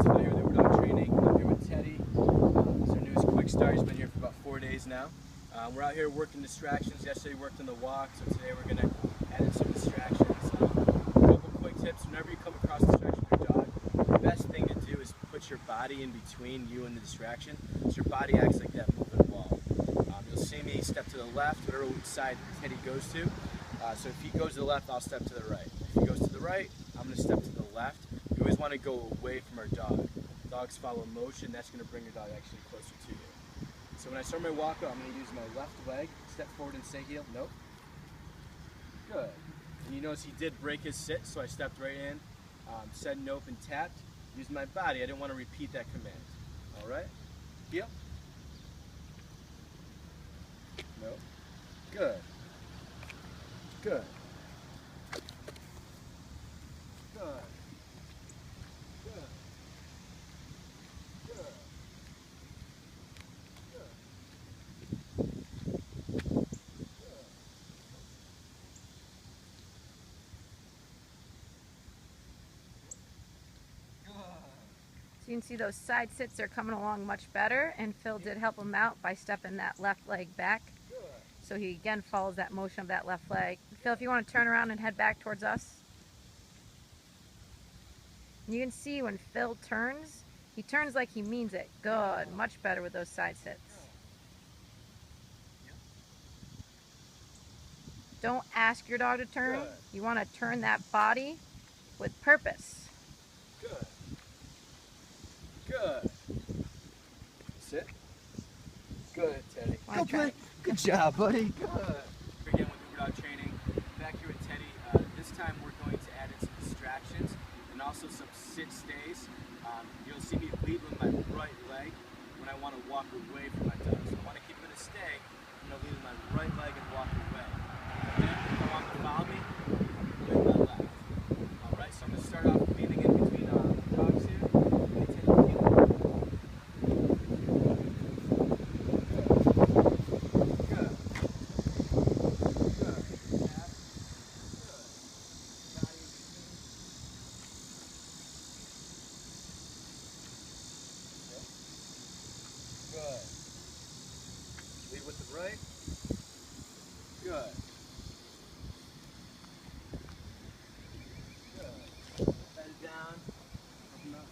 Phill here with UberDog Training. I'm here with Teddy. He's our newest QuickStart. He's been here for about 4 days now. We're out here working distractions. Yesterday we worked on the walk, so today we're going to add in some distractions. A couple quick tips. Whenever you come across a distraction with your dog, the best thing to do is put your body in between you and the distraction, so your body acts like that moving wall. You'll see me step to the left, whatever side Teddy goes to. So if he goes to the left, I'll step to the right. If he goes to the right, I'm going to step to the left. You always want to go away from our dog. Dogs follow motion. That's going to bring your dog actually closer to you. So when I start my walk up, I'm going to use my left leg, step forward and stay heel. Nope. Good. And you notice he did break his sit, so I stepped right in, said nope and tapped. Used my body. I didn't want to repeat that command. All right. Heel. Nope. Good. Good. Good. Good. Good. So you can see those side sits are coming along much better, and Phill did help him out by stepping that left leg back. So he again follows that motion of that left leg. Phill, if you want to turn around and head back towards us. You can see when Phill turns, he turns like he means it. Good, much better with those side sits. Don't ask your dog to turn. You want to turn that body with purpose. Good. Good. Sit. Good, Teddy. Go play. Good job, buddy. Good. Again with UberDog Training. Back here with Teddy. This time we're going to add in some distractions and also some sit stays. You'll see me lead with my right leg when I want to walk away from my dog. So I want to keep him in a stay. I'm going to lead with my right leg and walk away. Then if I want to follow me, lead with my left. Alright, so I'm going to start off leaning in between dogs here. Good. Lead with the right. Good. Good. Head down. Open up.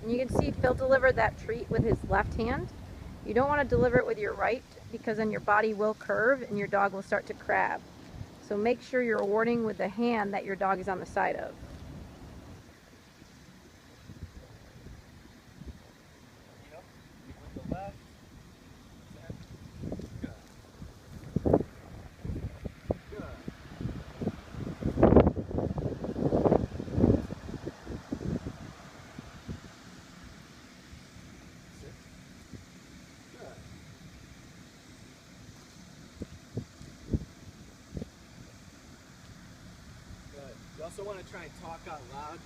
And you can see Phill delivered that treat with his left hand. You don't want to deliver it with your right, because then your body will curve and your dog will start to crab. So make sure you're rewarding with the hand that your dog is on the side of. Yep. With the left. Good. Good. Sit. Good. You also want to try and talk out loud.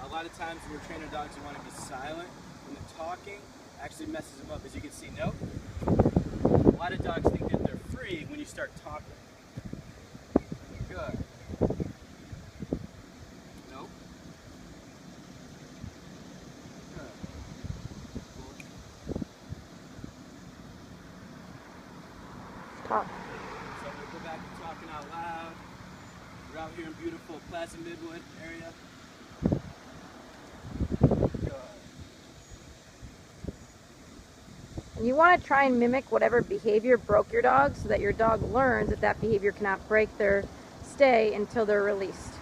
A lot of times when we're training dogs, we want to be silent. When the talking actually messes them up. As you can see, nope. A lot of dogs think that they're free when you start talking. Good. Nope. Good. Talk. So we'll go back to talking out loud. We're out here in beautiful Plaza Midwood area. Good. And you want to try and mimic whatever behavior broke your dog, so that your dog learns that that behavior cannot break their stay until they're released.